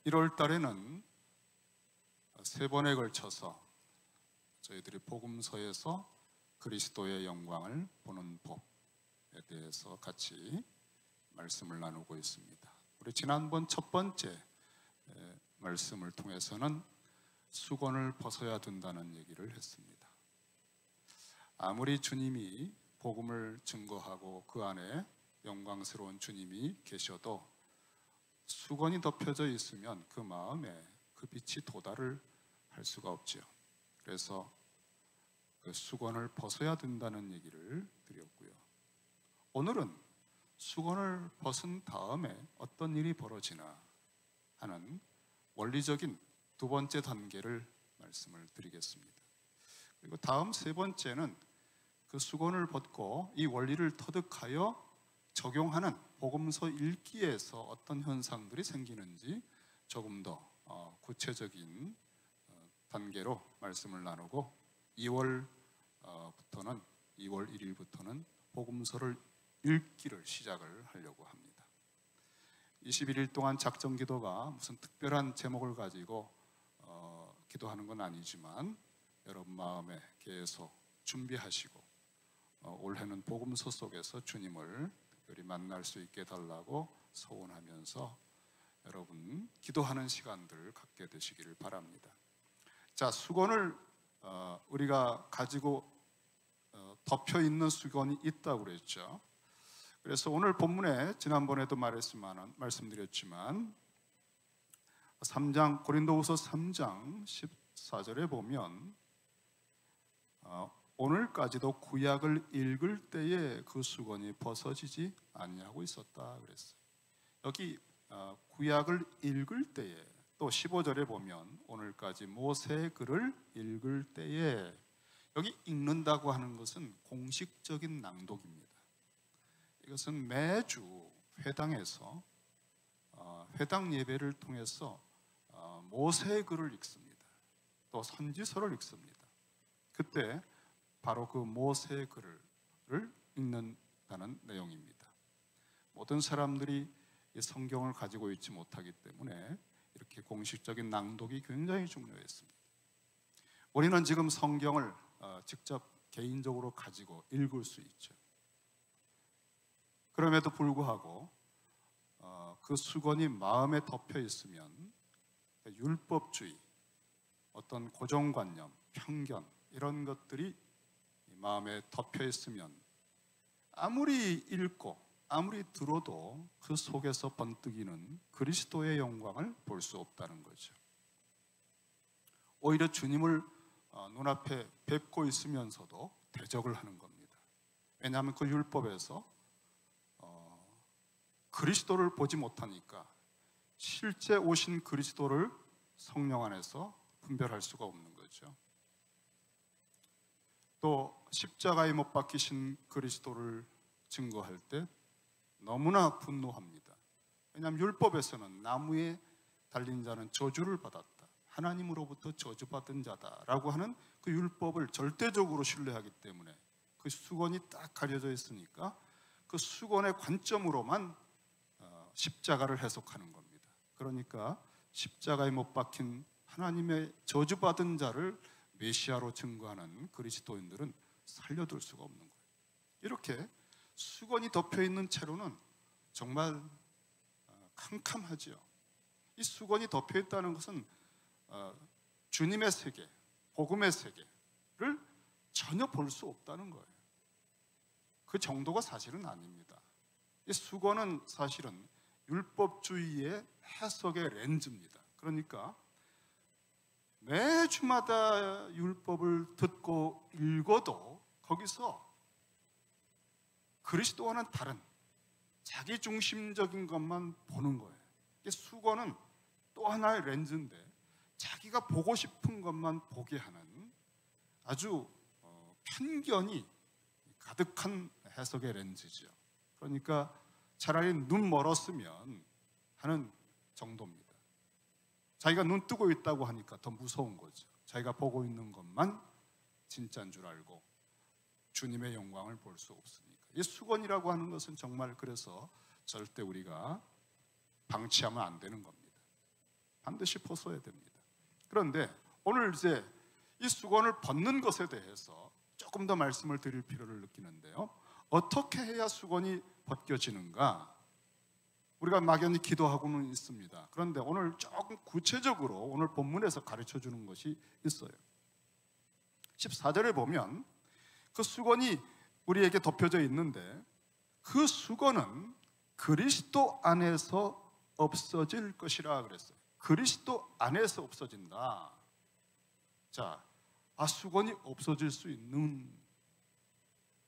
1월 달에는 세 번에 걸쳐서 저희들이 복음서에서 그리스도의 영광을 보는 법에 대해서 같이 말씀을 나누고 있습니다. 우리 지난번 첫 번째 말씀을 통해서는 수건을 벗어야 된다는 얘기를 했습니다. 아무리 주님이 복음을 증거하고 그 안에 영광스러운 주님이 계셔도 수건이 덮여져 있으면 그 마음에 그 빛이 도달을 할 수가 없죠. 그래서 그 수건을 벗어야 된다는 얘기를 드렸고요. 오늘은 수건을 벗은 다음에 어떤 일이 벌어지나 하는 원리적인 두 번째 단계를 말씀을 드리겠습니다. 그리고 다음 세 번째는 그 수건을 벗고 이 원리를 터득하여 적용하는 복음서 읽기에서 어떤 현상들이 생기는지 조금 더 구체적인 단계로 말씀을 나누고 2월 1일부터는 복음서를 읽기를 시작을 하려고 합니다. 21일 동안 작정 기도가 무슨 특별한 제목을 가지고 기도하는 건 아니지만 여러분 마음에 계속 준비하시고 올해는 복음서 속에서 주님을 특별히 만날 수 있게 해달라고 소원하면서 여러분 기도하는 시간들을 갖게 되시기를 바랍니다. 자, 수건을 우리가 가지고 덮여 있는 수건이 있다고 그랬죠. 그래서 오늘 본문에 지난번에도 말씀드렸지만 고린도후서 3장 14절에 보면 오늘까지도 구약을 읽을 때에 그 수건이 벗어지지 아니하고 있었다 그랬어요. 여기 구약을 읽을 때에 또 15절에 보면 오늘까지 모세의 글을 읽을 때에 여기 읽는다고 하는 것은 공식적인 낭독입니다. 이것은 매주 회당에서 회당 예배를 통해서 모세의 글을 읽습니다. 또 선지서를 읽습니다. 그때 바로 그 모세의 글을 읽는다는 내용입니다. 모든 사람들이 이 성경을 가지고 있지 못하기 때문에 이렇게 공식적인 낭독이 굉장히 중요했습니다. 우리는 지금 성경을 직접 개인적으로 가지고 읽을 수 있죠. 그럼에도 불구하고 그 수건이 마음에 덮여 있으면 율법주의, 어떤 고정관념, 편견 이런 것들이 마음에 덮여 있으면 아무리 읽고 아무리 들어도 그 속에서 번뜩이는 그리스도의 영광을 볼 수 없다는 거죠. 오히려 주님을 눈앞에 뵙고 있으면서도 대적을 하는 겁니다. 왜냐하면 그 율법에서 그리스도를 보지 못하니까 실제 오신 그리스도를 성령 안에서 분별할 수가 없는 거죠. 또 십자가에 못 박히신 그리스도를 증거할 때 너무나 분노합니다. 왜냐하면 율법에서는 나무에 달린 자는 저주를 받았다, 하나님으로부터 저주받은 자다라고 하는 그 율법을 절대적으로 신뢰하기 때문에 그 수건이 딱 가려져 있으니까 그 수건의 관점으로만 십자가를 해석하는 겁니다. 그러니까 십자가에 못 박힌 하나님의 저주받은 자를 메시아로 증거하는 그리스도인들은 살려둘 수가 없는 거예요. 이렇게 수건이 덮여 있는 채로는 정말 캄캄하지요. 이 수건이 덮여 있다는 것은 주님의 세계, 복음의 세계를 전혀 볼 수 없다는 거예요. 그 정도가 사실은 아닙니다. 이 수건은 사실은 율법주의의 해석의 렌즈입니다. 그러니까 매주마다 율법을 듣고 읽어도 거기서 그리스도와는 다른 자기 중심적인 것만 보는 거예요. 수건은 또 하나의 렌즈인데 자기가 보고 싶은 것만 보게 하는 아주 편견이 가득한 해석의 렌즈죠. 그러니까 차라리 눈 멀었으면 하는 정도입니다. 자기가 눈 뜨고 있다고 하니까 더 무서운 거죠. 자기가 보고 있는 것만 진짜인 줄 알고 주님의 영광을 볼 수 없으니까. 이 수건이라고 하는 것은 정말 그래서 절대 우리가 방치하면 안 되는 겁니다. 반드시 벗어야 됩니다. 그런데 오늘 이제 이 수건을 벗는 것에 대해서 조금 더 말씀을 드릴 필요를 느끼는데요. 어떻게 해야 수건이 벗겨지는가? 우리가 막연히 기도하고는 있습니다. 그런데 오늘 조금 구체적으로 오늘 본문에서 가르쳐 주는 것이 있어요. 14절에 보면 그 수건이 우리에게 덮여져 있는데 그 수건은 그리스도 안에서 없어질 것이라 그랬어요. 그리스도 안에서 없어진다. 자, 수건이 없어질 수 있는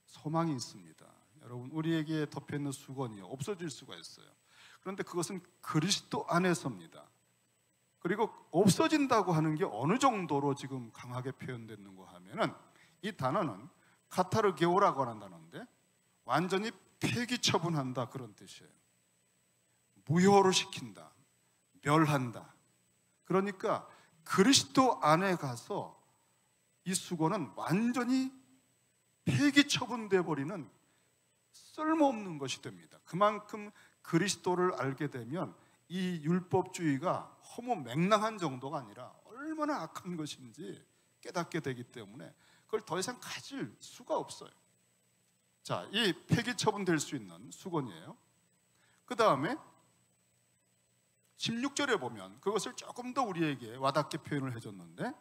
소망이 있습니다. 여러분, 우리에게 덮여있는 수건이 없어질 수가 있어요. 그런데 그것은 그리스도 안에서입니다. 그리고 없어진다고 하는 게 어느 정도로 지금 강하게 표현됐는가 하면은 이 단어는 카타르게오라고 하는 단어인데 완전히 폐기 처분한다 그런 뜻이에요. 무효로 시킨다, 멸한다. 그러니까 그리스도 안에 가서 이 수건은 완전히 폐기 처분돼 버리는 쓸모없는 것이 됩니다. 그만큼 그리스도를 알게 되면 이 율법주의가 허무맹랑한 정도가 아니라 얼마나 악한 것인지 깨닫게 되기 때문에 그걸 더 이상 가질 수가 없어요. 자, 이 폐기 처분될 수 있는 수건이에요. 그 다음에 16절에 보면 그것을 조금 더 우리에게 와닿게 표현을 해줬는데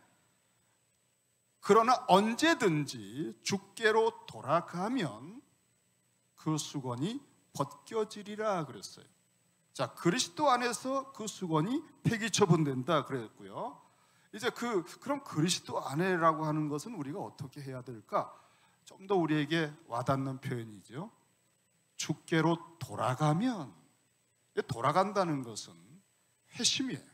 그러나 언제든지 주께로 돌아가면 그 수건이 벗겨지리라 그랬어요. 자, 그리스도 안에서 그 수건이 폐기 처분된다 그랬고요. 이제 그럼 그리스도 안에라고 하는 것은 우리가 어떻게 해야 될까? 좀 더 우리에게 와닿는 표현이죠. 주께로 돌아가면, 돌아간다는 것은 회심이에요.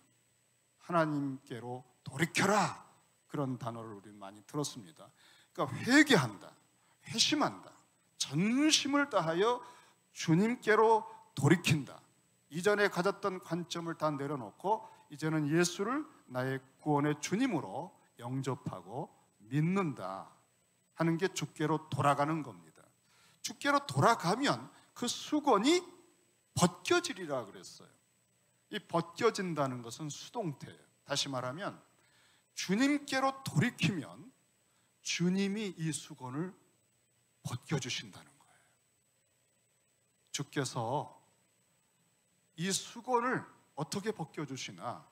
하나님께로 돌이켜라, 그런 단어를 우리는 많이 들었습니다. 그러니까 회개한다, 회심한다, 전심을 다하여 주님께로 돌이킨다. 이전에 가졌던 관점을 다 내려놓고 이제는 예수를 나의 구원의 주님으로 영접하고 믿는다 하는 게 주께로 돌아가는 겁니다. 주께로 돌아가면 그 수건이 벗겨지리라 그랬어요. 이 벗겨진다는 것은 수동태예요. 다시 말하면 주님께로 돌이키면 주님이 이 수건을 벗겨주신다는 거예요. 주께서 이 수건을 어떻게 벗겨주시나?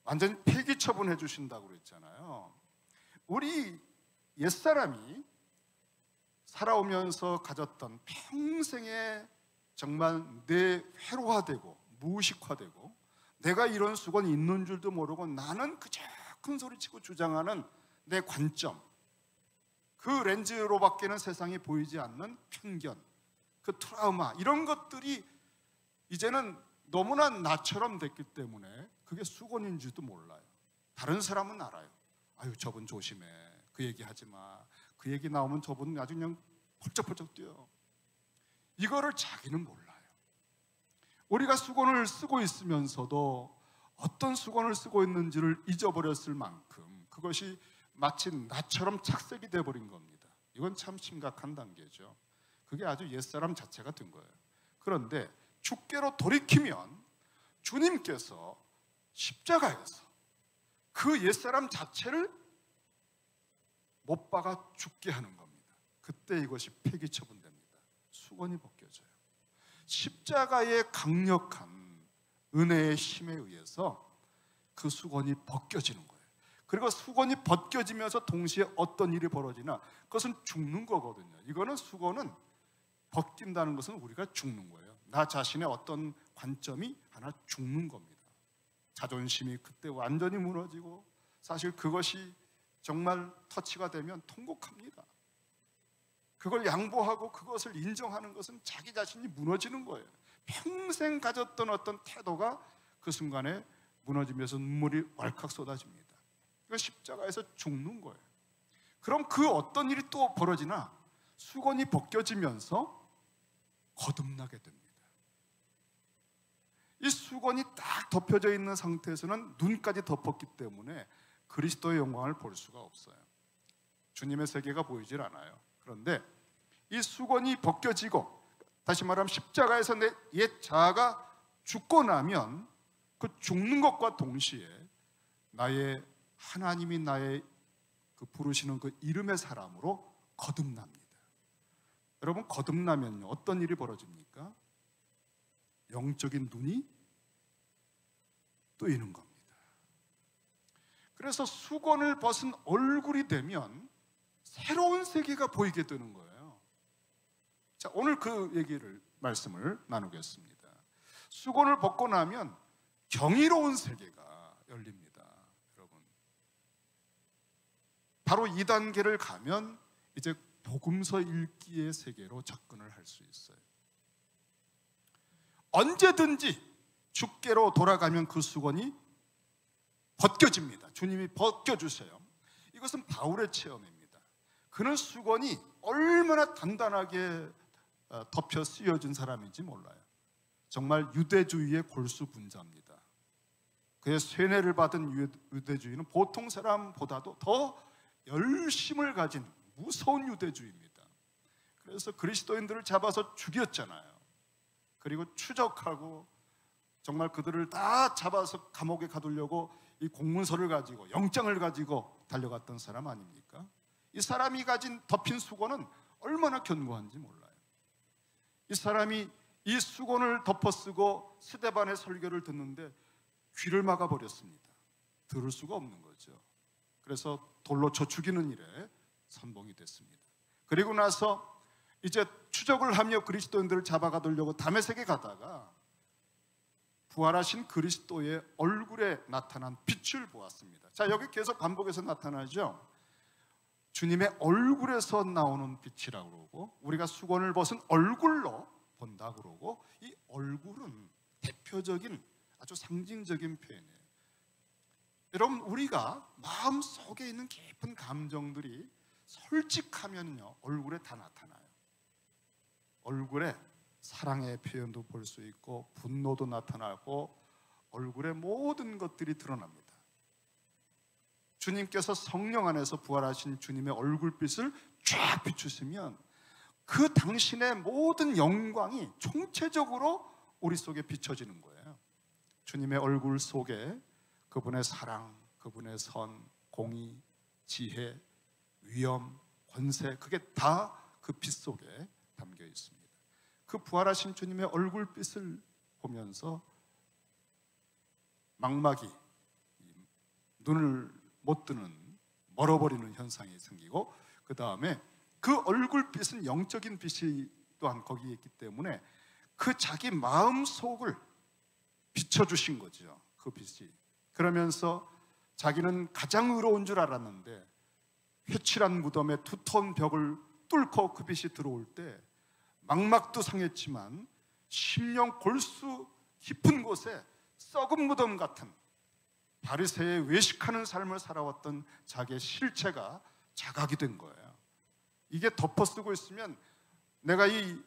완전히 폐기 처분해 주신다고 그랬잖아요. 우리 옛사람이 살아오면서 가졌던 평생에 정말 내 회로화되고 무의식화되고 내가 이런 수건이 있는 줄도 모르고 나는 그저 큰 소리치고 주장하는 내 관점, 그 렌즈로밖에는 세상이 보이지 않는 편견, 그 트라우마, 이런 것들이 이제는 너무나 나처럼 됐기 때문에 그게 수건인지도 몰라요. 다른 사람은 알아요. 아유, 저분 조심해, 그 얘기 하지 마, 그 얘기 나오면 저분은 아주 그냥 펄쩍펄쩍 뛰어. 이거를 자기는 몰라요. 우리가 수건을 쓰고 있으면서도 어떤 수건을 쓰고 있는지를 잊어버렸을 만큼 그것이 마치 나처럼 착색이 돼버린 겁니다. 이건 참 심각한 단계죠. 그게 아주 옛사람 자체가 된 거예요. 그런데 주께로 돌이키면 주님께서 십자가에서 그 옛사람 자체를 못 박아 죽게 하는 겁니다. 그때 이것이 폐기 처분됩니다. 수건이 벗겨져요. 십자가의 강력한 은혜의 힘에 의해서 그 수건이 벗겨지는 거예요. 그리고 수건이 벗겨지면서 동시에 어떤 일이 벌어지나? 그것은 죽는 거거든요. 이거는 수건은 벗긴다는 것은 우리가 죽는 거예요. 나 자신의 어떤 관점이 하나 죽는 겁니다. 자존심이 그때 완전히 무너지고, 사실 그것이 정말 터치가 되면 통곡합니다. 그걸 양보하고 그것을 인정하는 것은 자기 자신이 무너지는 거예요. 평생 가졌던 어떤 태도가 그 순간에 무너지면서 눈물이 왈칵 쏟아집니다. 이거 십자가에서 죽는 거예요. 그럼 그 어떤 일이 또 벌어지나? 수건이 벗겨지면서 거듭나게 됩니다. 이 수건이 딱 덮여져 있는 상태에서는 눈까지 덮었기 때문에 그리스도의 영광을 볼 수가 없어요. 주님의 세계가 보이질 않아요. 그런데 이 수건이 벗겨지고, 다시 말하면 십자가에서 내 옛 자아가 죽고 나면 그 죽는 것과 동시에 나의 하나님이 나의 그 부르시는 그 이름의 사람으로 거듭납니다. 여러분, 거듭나면요 어떤 일이 벌어집니까? 영적인 눈이 뜨이는 겁니다. 그래서 수건을 벗은 얼굴이 되면 새로운 세계가 보이게 되는 거예요. 자, 오늘 그 말씀을 나누겠습니다. 수건을 벗고 나면 경이로운 세계가 열립니다. 여러분, 바로 2단계를 가면 이제 복음서 읽기의 세계로 접근을 할 수 있어요. 언제든지 주께로 돌아가면 그 수건이 벗겨집니다. 주님이 벗겨주세요. 이것은 바울의 체험입니다. 그는 수건이 얼마나 단단하게 덮여 씌워진 사람인지 몰라요. 정말 유대주의의 골수 분자입니다. 그의 세뇌를 받은 유대주의는 보통 사람보다도 더 열심을 가진 무서운 유대주의입니다. 그래서 그리스도인들을 잡아서 죽였잖아요. 그리고 추적하고 정말 그들을 다 잡아서 감옥에 가두려고 이 공문서를 가지고 영장을 가지고 달려갔던 사람 아닙니까? 이 사람이 가진 덮인 수건은 얼마나 견고한지 몰라요. 이 사람이 이 수건을 덮어쓰고 스데반의 설교를 듣는데 귀를 막아버렸습니다. 들을 수가 없는 거죠. 그래서 돌로 쳐 죽이는 일에 선봉이 됐습니다. 그리고 나서 이제 추적을 하며 그리스도인들을 잡아가두려고 다메섹에 가다가 부활하신 그리스도의 얼굴에 나타난 빛을 보았습니다. 자, 여기 계속 반복해서 나타나죠. 주님의 얼굴에서 나오는 빛이라고 그러고 우리가 수건을 벗은 얼굴로 본다고 그러고 이 얼굴은 대표적인 아주 상징적인 표현이에요. 여러분, 우리가 마음속에 있는 깊은 감정들이 솔직하면요 얼굴에 다 나타나요. 얼굴에 사랑의 표현도 볼 수 있고 분노도 나타나고 얼굴에 모든 것들이 드러납니다. 주님께서 성령 안에서 부활하신 주님의 얼굴빛을 쫙 비추시면 그 당신의 모든 영광이 총체적으로 우리 속에 비춰지는 거예요. 주님의 얼굴 속에 그분의 사랑, 그분의 선, 공의, 지혜, 위엄, 권세, 그게 다 그 빛 속에 담겨 있습니다. 그 부활하신 주님의 얼굴빛을 보면서 망막이 눈을 못 뜨는 멀어버리는 현상이 생기고 그 다음에 그 얼굴빛은 영적인 빛이 또한 거기에 있기 때문에 그 자기 마음속을 비춰주신 거죠. 그 빛이. 그러면서 자기는 가장 의로운 줄 알았는데 회칠한 무덤에 두터운 벽을 뚫고 그 빛이 들어올 때 망막도 상했지만 심령 골수 깊은 곳에 썩은 무덤 같은 바리새의 외식하는 삶을 살아왔던 자기의 실체가 자각이 된 거예요. 이게 덮어쓰고 있으면 내가 이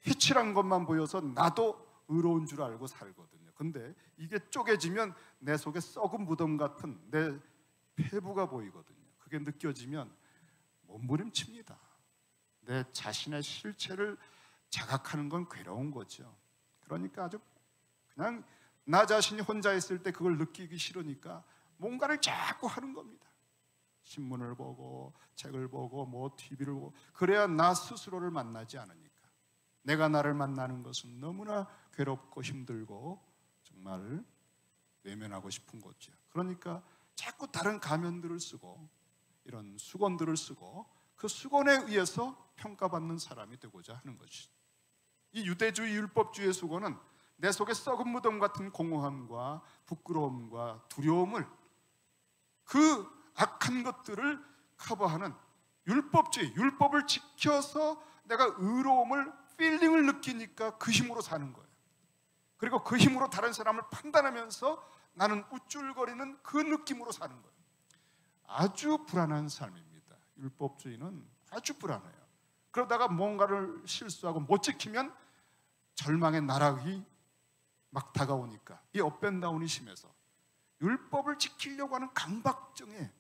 회칠한 것만 보여서 나도 의로운 줄 알고 살거든요. 근데 이게 쪼개지면 내 속에 썩은 무덤 같은 내 폐부가 보이거든요. 그게 느껴지면 몸부림칩니다. 내 자신의 실체를 자각하는 건 괴로운 거죠. 그러니까 아주 그냥 나 자신이 혼자 있을 때 그걸 느끼기 싫으니까 뭔가를 자꾸 하는 겁니다. 신문을 보고 책을 보고 뭐 TV를 보고 그래야 나 스스로를 만나지 않으니까. 내가 나를 만나는 것은 너무나 괴롭고 힘들고 정말 외면하고 싶은 거죠. 그러니까 자꾸 다른 가면들을 쓰고 이런 수건들을 쓰고 그 수건에 의해서 평가받는 사람이 되고자 하는 것이죠. 이 유대주의 율법주의 수건은 내 속에 썩은 무덤 같은 공허함과 부끄러움과 두려움을 그 악한 것들을 커버하는 율법주의, 율법을 지켜서 내가 의로움을 필링을 느끼니까 그 힘으로 사는 거예요. 그리고 그 힘으로 다른 사람을 판단하면서 나는 우쭐거리는 그 느낌으로 사는 거예요. 아주 불안한 삶입니다. 율법주의는 아주 불안해요. 그러다가 뭔가를 실수하고 못 지키면 절망의 나락이 막 다가오니까 이 업앤다운이 심해서 율법을 지키려고 하는 강박증에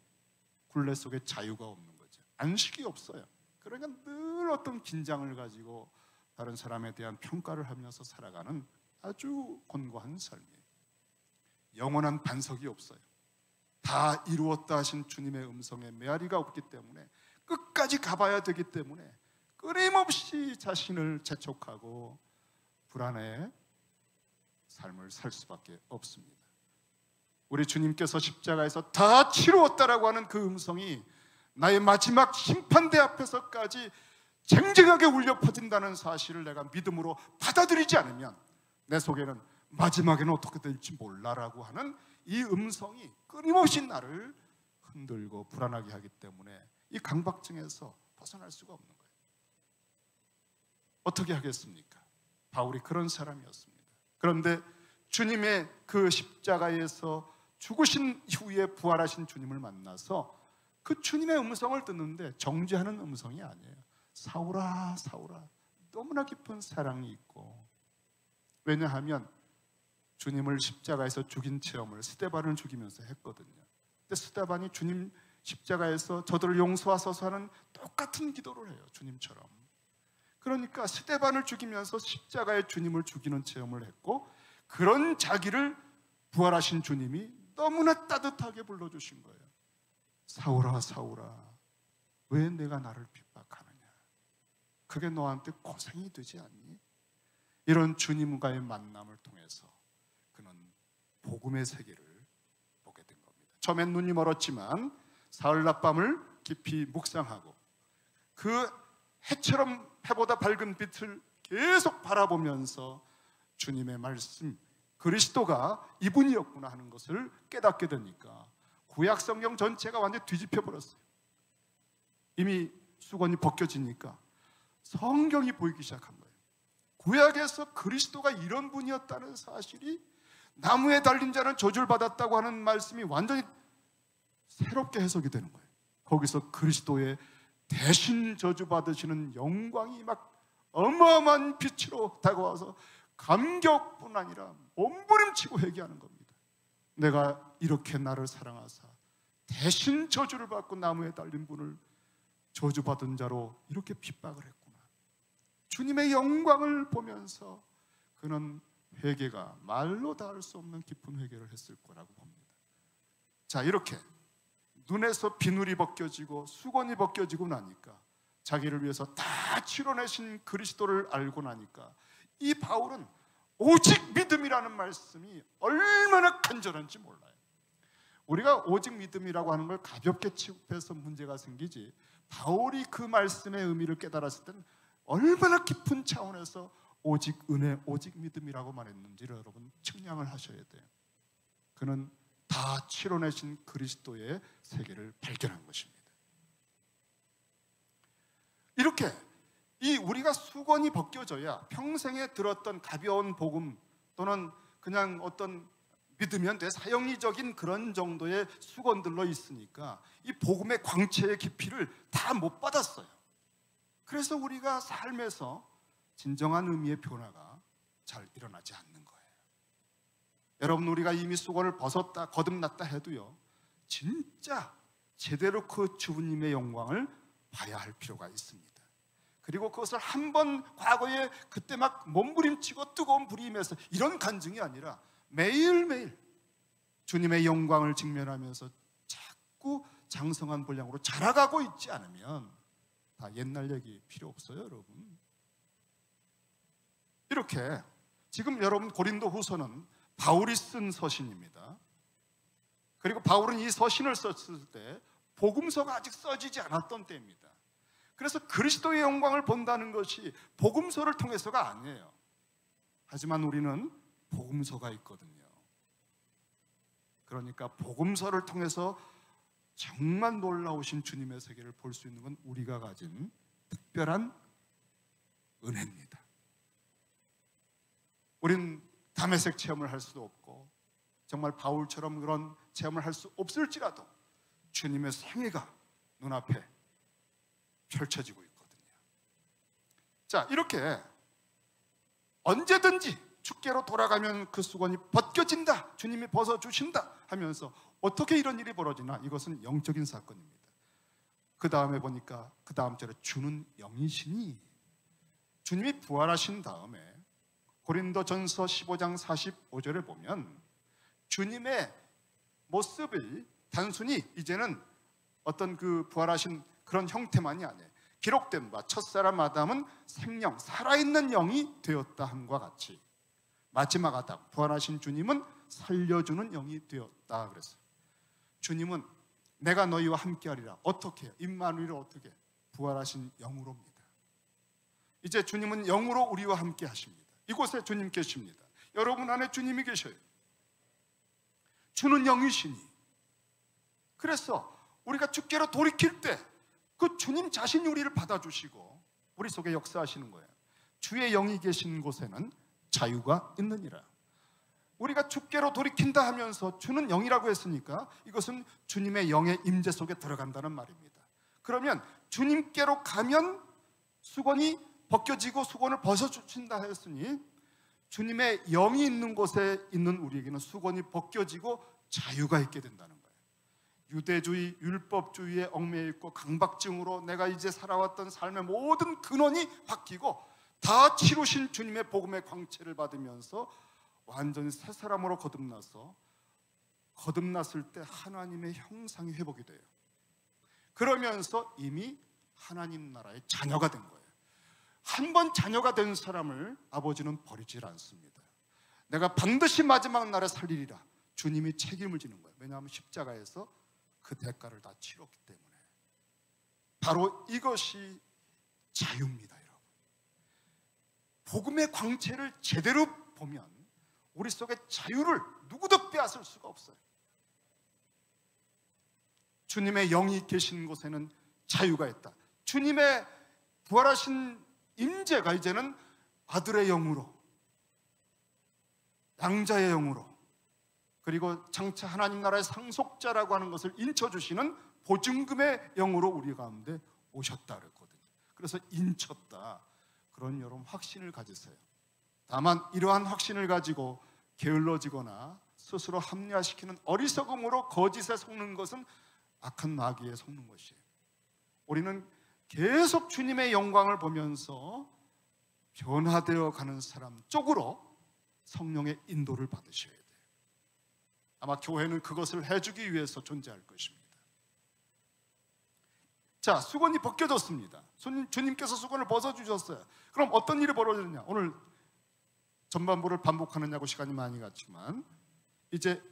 굴레 속에 자유가 없는 거죠. 안식이 없어요. 그러니까 늘 어떤 긴장을 가지고 다른 사람에 대한 평가를 하면서 살아가는 아주 곤고한 삶이에요. 영원한 반석이 없어요. 다 이루었다 하신 주님의 음성에 메아리가 없기 때문에 끝까지 가봐야 되기 때문에 끊임없이 자신을 재촉하고 불안해 삶을 살 수밖에 없습니다. 우리 주님께서 십자가에서 다 치루었다라고 하는 그 음성이 나의 마지막 심판대 앞에서까지 쟁쟁하게 울려 퍼진다는 사실을 내가 믿음으로 받아들이지 않으면 내 속에는 마지막에는 어떻게 될지 몰라라고 하는 이 음성이 끊임없이 나를 흔들고 불안하게 하기 때문에 이 강박증에서 벗어날 수가 없는 거예요. 어떻게 하겠습니까? 바울이 그런 사람이었습니다. 그런데 주님의 그 십자가에서 죽으신 이후에 부활하신 주님을 만나서 그 주님의 음성을 듣는데 정죄하는 음성이 아니에요. 사울아 사울아, 너무나 깊은 사랑이 있고, 왜냐하면 주님을 십자가에서 죽인 체험을 스데반을 죽이면서 했거든요. 근데 스데반이 주님 십자가에서 저들을 용서하소서 하는 똑같은 기도를 해요, 주님처럼. 그러니까 스데반을 죽이면서 십자가에 주님을 죽이는 체험을 했고, 그런 자기를 부활하신 주님이 너무나 따뜻하게 불러주신 거예요. 사울아 사울아, 왜 내가 나를 핍박하느냐? 그게 너한테 고생이 되지 않니? 이런 주님과의 만남을 통해서 그는 복음의 세계를 보게 된 겁니다. 처음엔 눈이 멀었지만 사흘 낮밤을 깊이 묵상하고 그 해처럼 해보다 밝은 빛을 계속 바라보면서 주님의 말씀, 그리스도가 이분이었구나 하는 것을 깨닫게 되니까 구약 성경 전체가 완전히 뒤집혀 버렸어요. 이미 수건이 벗겨지니까 성경이 보이기 시작한 거예요. 구약에서 그리스도가 이런 분이었다는 사실이, 나무에 달린 자는 저주를 받았다고 하는 말씀이 완전히 새롭게 해석이 되는 거예요. 거기서 그리스도의 대신 저주 받으시는 영광이 막 어마어마한 빛으로 다가와서 감격뿐 아니라 몸부림치고 회개하는 겁니다. 내가 이렇게 나를 사랑하사 대신 저주를 받고 나무에 달린 분을 저주받은 자로 이렇게 핍박을 했구나. 주님의 영광을 보면서 그는 회개가 말로 닿을 수 없는 깊은 회개를 했을 거라고 봅니다. 자, 이렇게 눈에서 비늘이 벗겨지고 수건이 벗겨지고 나니까, 자기를 위해서 다 치러내신 그리스도를 알고 나니까 이 바울은 오직 믿음이라는 말씀이 얼마나 간절한지 몰라요. 우리가 오직 믿음이라고 하는 걸 가볍게 취급해서 문제가 생기지, 바울이 그 말씀의 의미를 깨달았을 때는 얼마나 깊은 차원에서 오직 은혜, 오직 믿음이라고 말했는지를 여러분 측량을 하셔야 돼요. 그는 다 치러내신 그리스도의 세계를 발견한 것입니다. 이렇게 우리가 수건이 벗겨져야 평생에 들었던 가벼운 복음 또는 그냥 어떤 믿으면 돼, 사형리적인 그런 정도의 수건들로 있으니까 이 복음의 광채의 깊이를 다 못 받았어요. 그래서 우리가 삶에서 진정한 의미의 변화가 잘 일어나지 않는 거예요. 여러분, 우리가 이미 수건을 벗었다 거듭났다 해도요, 진짜 제대로 그 주님의 영광을 봐야 할 필요가 있습니다. 그리고 그것을 한번 과거에 그때 막 몸부림치고 뜨거운 불이 임해서 이런 간증이 아니라 매일매일 주님의 영광을 직면하면서 자꾸 장성한 분량으로 자라가고 있지 않으면 다 옛날 얘기 필요 없어요, 여러분. 이렇게 지금 여러분 고린도 후서는 바울이 쓴 서신입니다. 그리고 바울은 이 서신을 썼을 때 복음서가 아직 써지지 않았던 때입니다. 그래서 그리스도의 영광을 본다는 것이 복음서를 통해서가 아니에요. 하지만 우리는 복음서가 있거든요. 그러니까 복음서를 통해서 정말 놀라우신 주님의 세계를 볼 수 있는 건 우리가 가진 특별한 은혜입니다. 우린 담에색 체험을 할 수도 없고 정말 바울처럼 그런 체험을 할 수 없을지라도 주님의 생애가 눈앞에 펼쳐지고 있거든요. 자, 이렇게 언제든지 주께로 돌아가면 그 수건이 벗겨진다, 주님이 벗어주신다 하면서 어떻게 이런 일이 벌어지나, 이것은 영적인 사건입니다. 그 다음에 보니까 그 다음 절에 주는 영이시니, 주님이 부활하신 다음에 고린도전서 15장 45절에 보면 주님의 모습이 단순히 이제는 어떤 그 부활하신 그런 형태만이 아니에요. 기록된 바 첫사람 아담은 생명, 살아있는 영이 되었다 함과 같이 마지막 아담, 부활하신 주님은 살려주는 영이 되었다 그랬어요. 주님은 내가 너희와 함께하리라. 어떻게 해요? 임마누엘을 어떻게? 부활하신 영으로입니다. 이제 주님은 영으로 우리와 함께 하십니다. 이곳에 주님 계십니다. 여러분 안에 주님이 계셔요. 주는 영이시니, 그래서 우리가 주께로 돌이킬 때 그 주님 자신이 우리를 받아주시고 우리 속에 역사하시는 거예요. 주의 영이 계신 곳에는 자유가 있느니라. 우리가 주께로 돌이킨다 하면서 주는 영이라고 했으니까 이것은 주님의 영의 임재 속에 들어간다는 말입니다. 그러면 주님께로 가면 수건이 벗겨지고 수건을 벗어주신다 했으니 주님의 영이 있는 곳에 있는 우리에게는 수건이 벗겨지고 자유가 있게 된다는 거예요. 유대주의, 율법주의에 얽매여 있고 강박증으로 내가 이제 살아왔던 삶의 모든 근원이 바뀌고 다 치루신 주님의 복음의 광채를 받으면서 완전히 새 사람으로 거듭나서 거듭났을 때 하나님의 형상이 회복이 돼요. 그러면서 이미 하나님 나라의 자녀가 된 거예요. 한 번 자녀가 된 사람을 아버지는 버리질 않습니다. 내가 반드시 마지막 날에 살리리라. 주님이 책임을 지는 거예요. 왜냐하면 십자가에서 그 대가를 다 치렀기 때문에. 바로 이것이 자유입니다, 여러분. 복음의 광채를 제대로 보면 우리 속의 자유를 누구도 빼앗을 수가 없어요. 주님의 영이 계신 곳에는 자유가 있다. 주님의 부활하신 임재가 이제는 아들의 영으로, 양자의 영으로, 그리고 장차 하나님 나라의 상속자라고 하는 것을 인쳐주시는 보증금의 영으로 우리 가운데 오셨다 그랬거든요. 그래서 인쳤다, 그런 여러분 확신을 가지세요. 다만 이러한 확신을 가지고 게을러지거나 스스로 합리화시키는 어리석음으로 거짓에 속는 것은 악한 마귀에 속는 것이에요. 우리는 계속 주님의 영광을 보면서 변화되어 가는 사람 쪽으로 성령의 인도를 받으셔야 돼요. 아마 교회는 그것을 해주기 위해서 존재할 것입니다. 자, 수건이 벗겨졌습니다. 주님께서 수건을 벗어주셨어요. 그럼 어떤 일이 벌어졌냐? 오늘 전반부를 반복하느냐고 시간이 많이 갔지만 이제